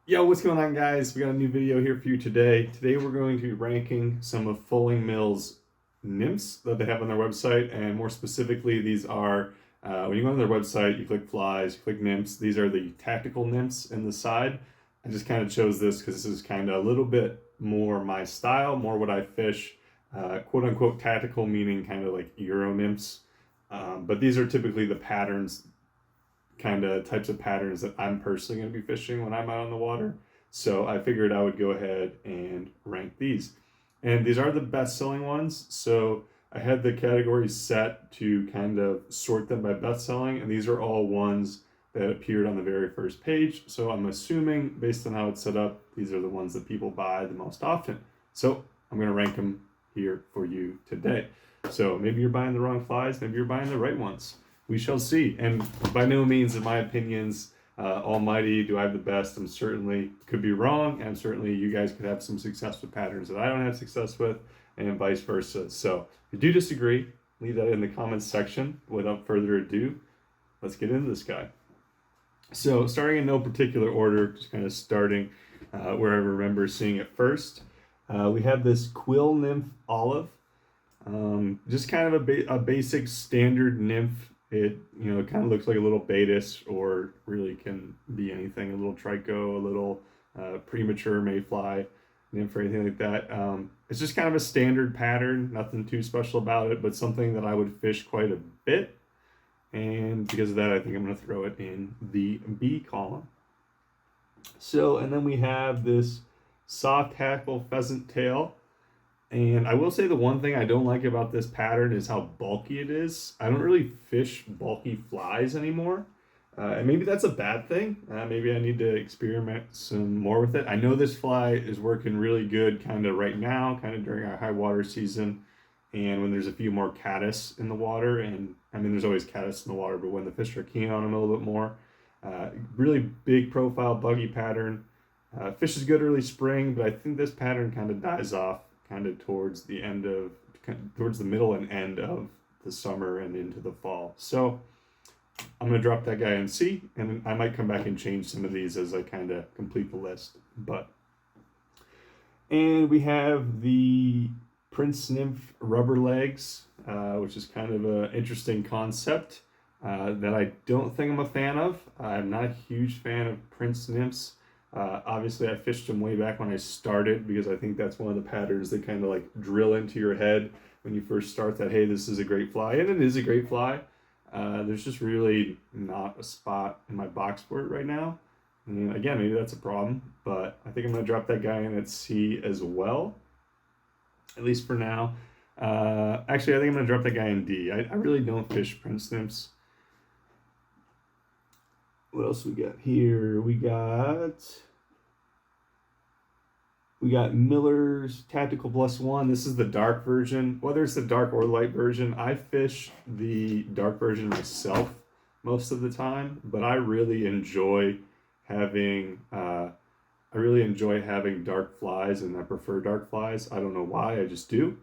Yo, what's going on, guys? We got a new video here for you today. Today we're going to be ranking some of Fulling Mill's nymphs that they have on their website, and more specifically, these are when you go on their website, you click flies, you click nymphs. These are the tactical nymphs in the side. I just kind of chose this because this is kind of a little bit more my style, more what I fish, quote unquote tactical, meaning kind of like Euro nymphs. But these are typically the patterns kind of types of patterns that I'm personally going to be fishing when I'm out on the water. So I figured I would go ahead and rank these. And these are the best selling ones. So I had the categories set to kind of sort them by best selling, and these are all ones that appeared on the very first page. So I'm assuming, based on how it's set up, these are the ones that people buy the most often. So I'm going to rank them here for you today. So maybe you're buying the wrong flies, maybe you're buying the right ones. We shall see. And by no means, in my opinions, almighty, do I have the best? I'm certainly could be wrong, and certainly you guys could have some success with patterns that I don't have success with, and vice versa. So if you do disagree, leave that in the comments section. Without further ado, let's get into this guy. So starting in no particular order, just kind of starting where I remember seeing it first. We have this Quill Nymph Olive. Just kind of a basic standard nymph. It kind of looks like a little Baetis, or really can be anything, a little Trico, a little premature mayfly nymph, or anything like that. It's just kind of a standard pattern, nothing too special about it, but something that I would fish quite a bit. And because of that, I think I'm going to throw it in the B column. So, and then we have this soft hackle pheasant tail. And I will say the one thing I don't like about this pattern is how bulky it is. I don't really fish bulky flies anymore. And maybe that's a bad thing. Maybe I need to experiment some more with it. I know this fly is working really good kind of right now, kind of during our high water season. And when there's a few more caddis in the water, and I mean, there's always caddis in the water, but when the fish are keen on them a little bit more, really big profile, buggy pattern. Fish is good early spring, but I think this pattern kind of dies off kind of towards the middle and end of the summer and into the fall. So I'm going to drop that guy in C, and I might come back and change some of these as I kind of complete the list. And we have the Prince Nymph rubber legs, which is kind of an interesting concept that I don't think I'm a fan of. I'm not a huge fan of Prince Nymphs. Obviously, I fished them way back when I started, because I think that's one of the patterns that kind of like drill into your head when you first start that, hey, this is a great fly, and it is a great fly. There's just really not a spot in my box for it right now. And again, maybe that's a problem, but I think I'm going to drop that guy in at C as well, at least for now. Actually, I think I'm going to drop that guy in D. I really don't fish Prince Nymphs. What else we got here? We got Miller's Tactical Plus One. This is the dark version. Whether it's the dark or light version, I fish the dark version myself most of the time, but I really enjoy having dark flies, and I prefer dark flies. I don't know why, I just do.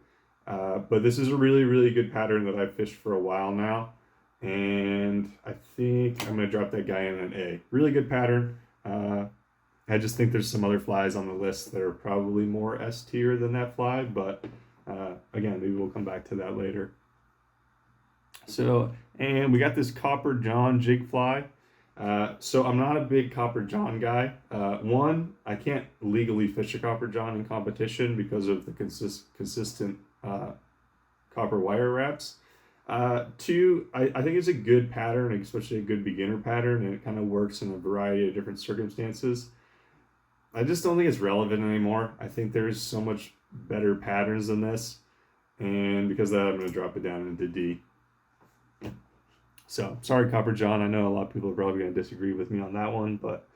But this is a really, really good pattern that I've fished for a while now. And I think I'm going to drop that guy in an A. Really good pattern. I just think there's some other flies on the list that are probably more S tier than that fly, but again, maybe we'll come back to that later. So, and we got this Copper John jig fly. So I'm not a big Copper John guy. One, I can't legally fish a Copper John in competition because of the consistent copper wire wraps. Two, I think it's a good pattern, especially a good beginner pattern, and it kind of works in a variety of different circumstances. I just don't think it's relevant anymore. I think there's so much better patterns than this, and because of that, I'm going to drop it down into D. So, sorry, Copper John. I know a lot of people are probably going to disagree with me on that one, but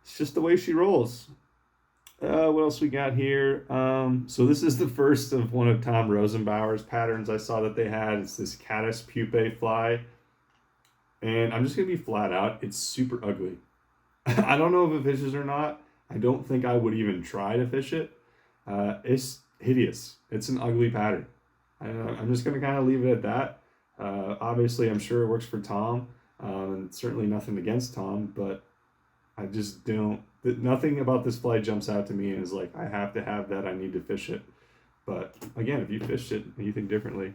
it's just the way she rolls. What else we got here? So this is the first of one of Tom Rosenbauer's patterns I saw that they had. It's this Caddis pupae fly. And I'm just going to be flat out. It's super ugly. I don't know if it fishes or not. I don't think I would even try to fish it. It's hideous. It's an ugly pattern. I'm just going to kind of leave it at that. Obviously, I'm sure it works for Tom. And certainly nothing against Tom, but I just don't nothing about this fly jumps out to me and is like, I have to have that, I need to fish it. But again, if you fished it and you think differently,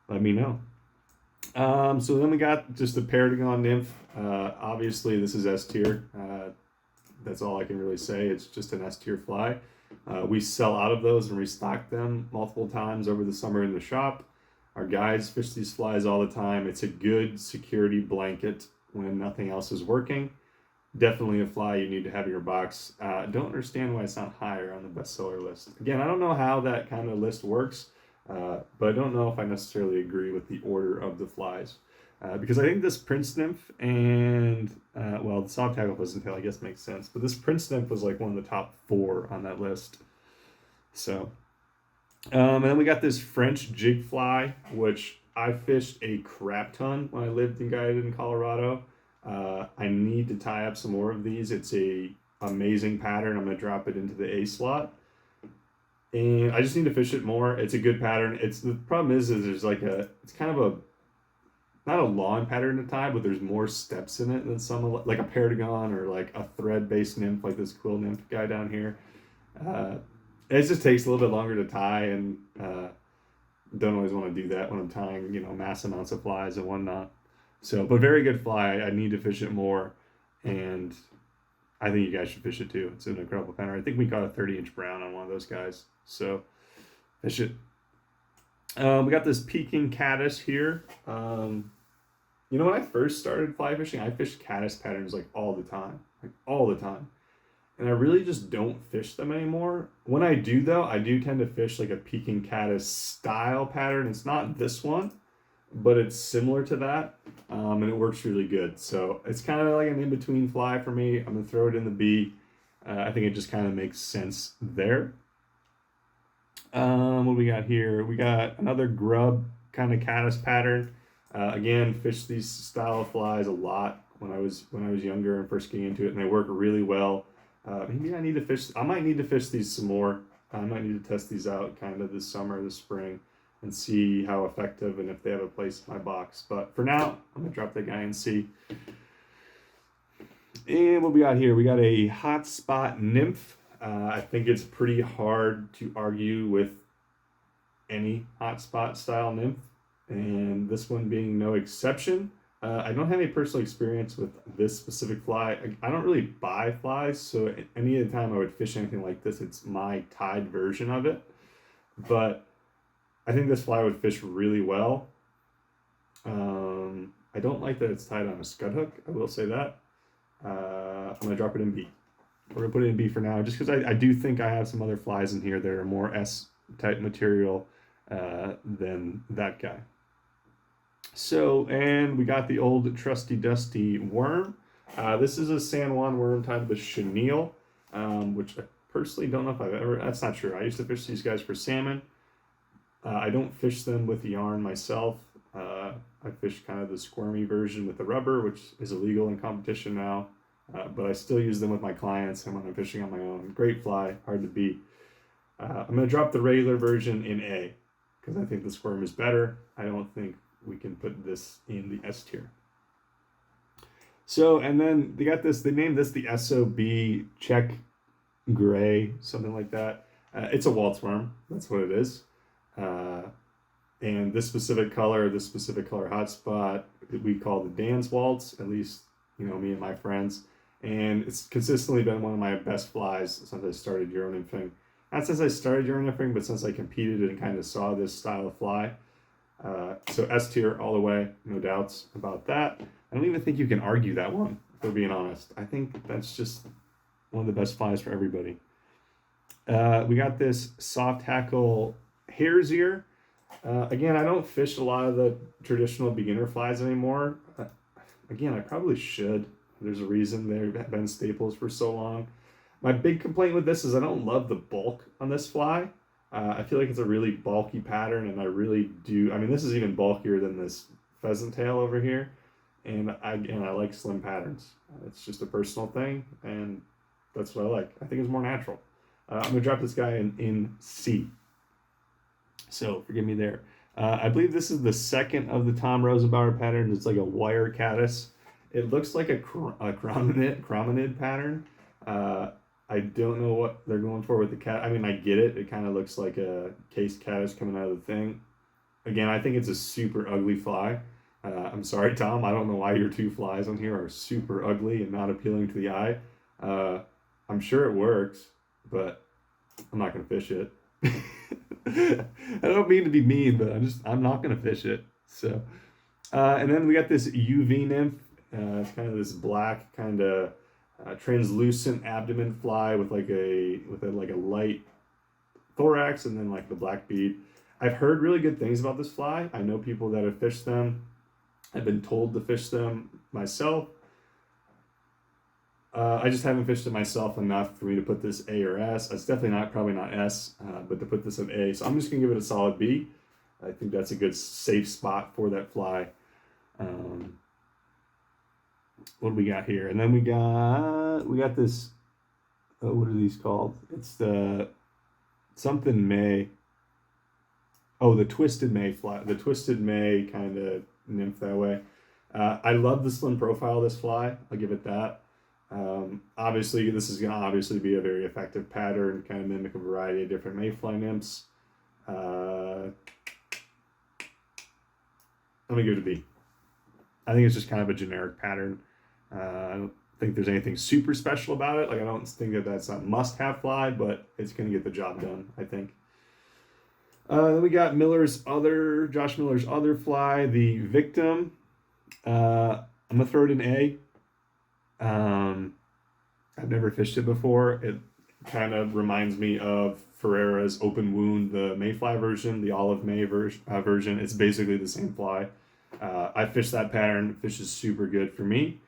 let me know. So then we got just the Paragon Nymph. Obviously, this is S tier. That's all I can really say. It's just an S tier fly. We sell out of those and restock them multiple times over the summer in the shop. Our guys fish these flies all the time. It's a good security blanket when nothing else is working. Definitely a fly you need to have in your box. Don't understand why it's not higher on the bestseller list. Again, I don't know how that kind of list works, but I don't know if I necessarily agree with the order of the flies. Because I think this Prince Nymph and, the soft tackle fuzz tail I guess makes sense, but this Prince Nymph was like one of the top 4 on that list. So, and then we got this French jig fly, which I fished a crap ton when I lived and guided in Colorado. I need to tie up some more of these. It's a amazing pattern. I'm going to drop it into the A slot. And I just need to fish it more. It's a good pattern. The problem is there's like it's kind of not a long pattern to tie, but there's more steps in it than some, like a Paragon or like a thread-based nymph, like this quill nymph guy down here. It just takes a little bit longer to tie, and don't always want to do that when I'm tying, mass amounts of flies and whatnot. So, but very good fly. I need to fish it more, and I think you guys should fish it too. It's an incredible pattern. I think we got a 30-inch brown on one of those guys. So, fish it. We got this Peking caddis here. When I first started fly fishing, I fished caddis patterns like all the time. And I really just don't fish them anymore. When I do, though, I do tend to fish like a Peking caddis style pattern. It's not this one, but it's similar to that, and it works really good. So it's kind of like an in-between fly for me. I'm going to throw it in the B. I think it just kind of makes sense there. What do we got here? We got another grub kind of caddis pattern. Again, fished these style of flies a lot when I was younger and first getting into it, and they work really well. Maybe I might need to fish these some more. I might need to test these out kind of this summer, this spring, and see how effective and if they have a place in my box. But for now, I'm gonna drop that guy in C. And what we got here? We got a hotspot nymph. I think it's pretty hard to argue with any hotspot style nymph, and this one being no exception. I don't have any personal experience with this specific fly. I don't really buy flies, so any of the time I would fish anything like this, it's my tied version of it. But I think this fly would fish really well. I don't like that it's tied on a scud hook. I will say that. I'm going to drop it in B. We're going to put it in B for now, just because I do think I have some other flies in here that are more S-type material than that guy. So, and we got the old trusty dusty worm. This is a San Juan worm tied with chenille, which I personally don't know if I've ever, that's not true. I used to fish these guys for salmon. I don't fish them with yarn myself. I fish kind of the squirmy version with the rubber, which is illegal in competition now. But I still use them with my clients and when I'm fishing on my own. Great fly, hard to beat. I'm going to drop the regular version in A because I think the squirm is better. I don't think we can put this in the S tier. So, and then they named this the SOB Czech Gray, something like that. It's a waltz worm, that's what it is. And this specific color hotspot, we call the Dan's Waltz, at least, me and my friends. And it's consistently been one of my best flies since I started Euro nymphing. Not since I started Euro nymphing, but since I competed and kind of saw this style of fly. So S tier all the way, no doubts about that. I don't even think you can argue that one, if we're being honest. I think that's just one of the best flies for everybody. We got this soft hackle hare's ear. Again, I don't fish a lot of the traditional beginner flies anymore. Again, I probably should. There's a reason they've been staples for so long. My big complaint with this is I don't love the bulk on this fly. I feel like it's a really bulky pattern, and I really do. I mean, this is even bulkier than this pheasant tail over here. And I like slim patterns. It's just a personal thing, and that's what I like. I think it's more natural. I'm going to drop this guy in C. So forgive me there. I believe this is the second of the Tom Rosenbauer patterns. It's like a wire caddis. It looks like a chrominid pattern. I don't know what they're going for with the cat. I mean, I get it. It kind of looks like a cased caddis coming out of the thing. Again, I think it's a super ugly fly. I'm sorry, Tom. I don't know why your two flies on here are super ugly and not appealing to the eye. I'm sure it works, but I'm not going to fish it. I don't mean to be mean, but I'm not going to fish it. So, and then we got this UV nymph. It's kind of this black kind of translucent abdomen fly with like a light thorax and then like the black bead. I've heard really good things about this fly. I know people that have fished them. I've been told to fish them myself. I just haven't fished it myself enough for me to put this A or S. It's definitely probably not S, but to put this at A. So I'm just gonna give it a solid B. I think that's a good safe spot for that fly. What do we got here? And then we got this. What are these called? It's the something May. Oh, the Twisted May fly. The Twisted May kind of nymph that way. I love the slim profile of this fly. I'll give it that. Obviously, this is going to obviously be a very effective pattern, kind of mimic a variety of different mayfly nymphs. I'm going to give it a B. I think it's just kind of a generic pattern. I don't think there's anything super special about it. Like, I don't think that that's a must-have fly, but it's going to get the job done, I think. Then we got Josh Miller's other fly, the Victim. I'm going to throw it in A. I've never fished it before. It kind of reminds me of Ferreira's Open Wound, the mayfly version, the Olive May version. It's basically the same fly. I fished that pattern. Fish is super good for me.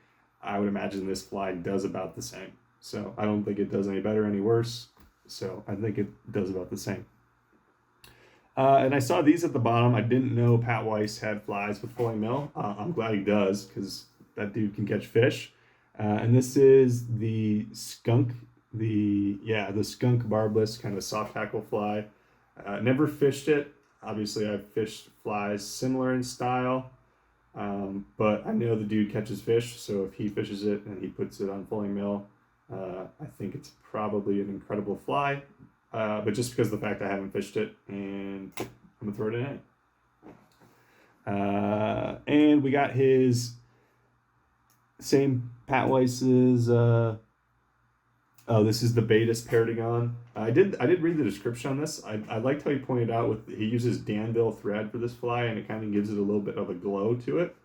I would imagine this fly does about the same. So I don't think it does any better, any worse. So I think it does about the same. And I saw these at the bottom. I didn't know Pat Weiss had flies with fulling mill. I'm glad he does, because that dude can catch fish. And this is the skunk, the skunk barbless kind of soft tackle fly. Never fished it. Obviously, I've fished flies similar in style, but I know the dude catches fish. So if he fishes it and he puts it on fulling mill, I think it's probably an incredible fly. But just because of the fact I haven't fished it, and I'm gonna throw it in A. And we got his same Pat Weiss's. This is the Baetis Perdigon. I did read the description on this. I liked how he pointed out he uses Danville thread for this fly, and it kind of gives it a little bit of a glow to it.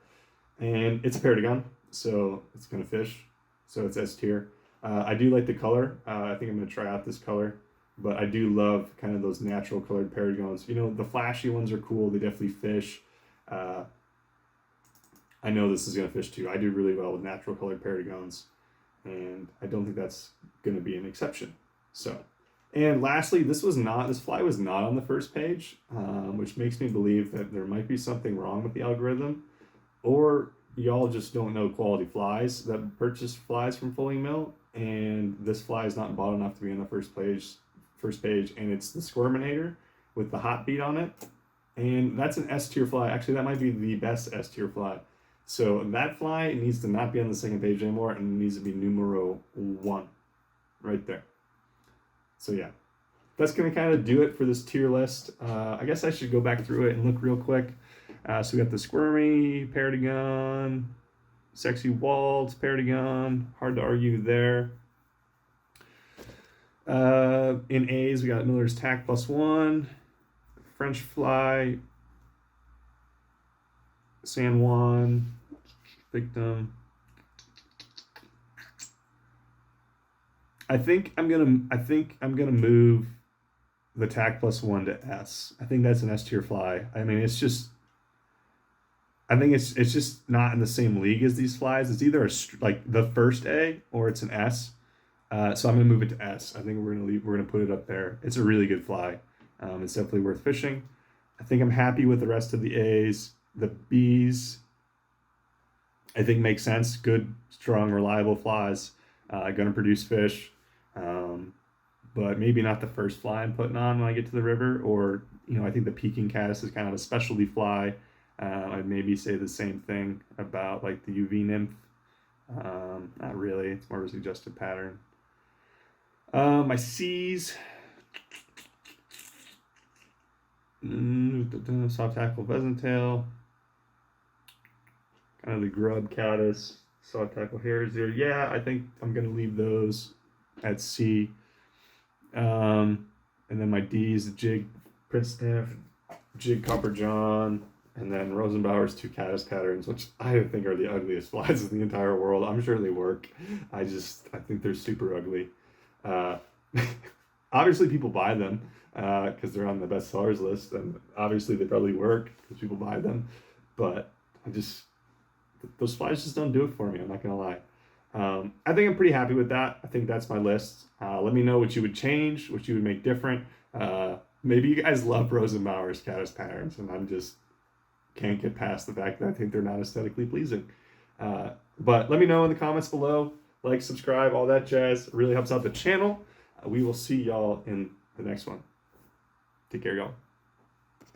And it's a Perdigon, so it's gonna fish. So it's S tier. I do like the color. I think I'm gonna try out this color. But I do love kind of those natural colored Perdigons. You know, the flashy ones are cool. They definitely fish. I know this is going to fish too. I do really well with natural colored Perdigons. And I don't think that's going to be an exception. So, and lastly, this fly was not on the first page, which makes me believe that there might be something wrong with the algorithm. Or y'all just don't know quality flies that purchase flies from fulling mill. And this fly is not bought enough to be on the first page, and it's the Squirminator with the hot bead on it, and that's an S tier fly. Actually, that might be the best S tier fly. So that fly needs to not be on the second page anymore, and it needs to be numero 1 right there. So yeah, that's gonna kind of do it for this tier list. I guess I should go back through it and look real quick. So we got the Squirmy Perdigon, Sexy Waltz Perdigon, hard to argue there. In A's, we got Miller's Tack +1, French Fly, San Juan, Victim. I think I'm gonna move the Tack +1 to S. I think that's an S tier fly. I mean, it's just not in the same league as these flies. It's either like the first A or it's an S. So I'm gonna move it to S. I think we're gonna put it up there. It's a really good fly. It's definitely worth fishing. I think I'm happy with the rest of the A's. The B's, I think makes sense. Good, strong, reliable flies. Gonna produce fish. But maybe not the first fly I'm putting on when I get to the river. Or, I think the Peking caddis is kind of a specialty fly. I'd maybe say the same thing about like the UV nymph. Not really. It's more of a suggested pattern. My C's. Soft tackle pheasant tail. Kind of the grub caddis. Soft tackle hares there. Yeah, I think I'm going to leave those at C. And then my D's, the jig Prince Sniff, jig Copper John, and then Rosenbauer's 2 caddis patterns, which I think are the ugliest flies in the entire world. I'm sure they work. I think they're super ugly. Obviously people buy them because they're on the best sellers list, and obviously they probably work because people buy them, but those flies just don't do it for me. I'm not gonna lie. I think I'm pretty happy with that. I think that's my list. Let me know what you would change, what you would make different. Maybe you guys love Rosenbauer's caddis patterns, and I'm just can't get past the fact that I think they're not aesthetically pleasing. But let me know in the comments below. Like, subscribe, all that jazz. It really helps out the channel. We will see y'all in the next one. Take care, y'all.